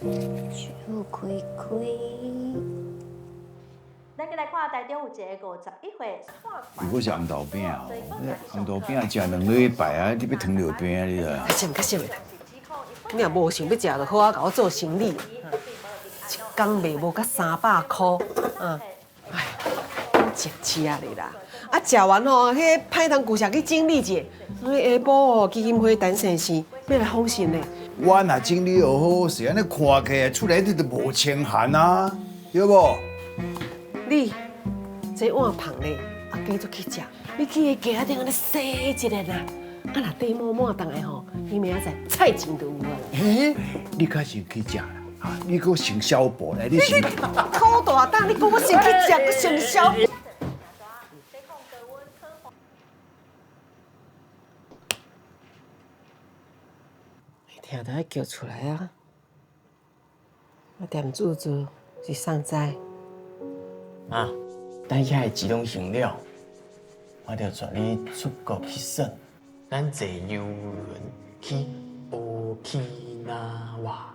手开开。咱来看台中有一个51岁如果是红豆饼哦，红豆饼食2礼拜啊，你要糖尿病啊，你知道？较少较少的。你若无想要食，就好啊，甲我做生理。一工卖无甲300块，哎，食吃啊你啦！啊，食完吼，迄歹通顾下去整理者。下晡哦，基金会等先生要来访讯呢。我若整理又好，是安尼看起来出来你就无清寒啊，对无？你这碗芳咧，啊，继续去食。你去个家顶安尼洗一下啦。啊，若底满满当来吼，你明仔载菜钱就有啊。嘿，你较先去食啦，啊，你搁穿小布来，你先。口大胆，你讲我先去食，搁上小。听到叫出来啊！我店主做是上斋。啊，等遐个钱拢用了，我着带你出国去耍，咱坐游轮去奥基纳瓦。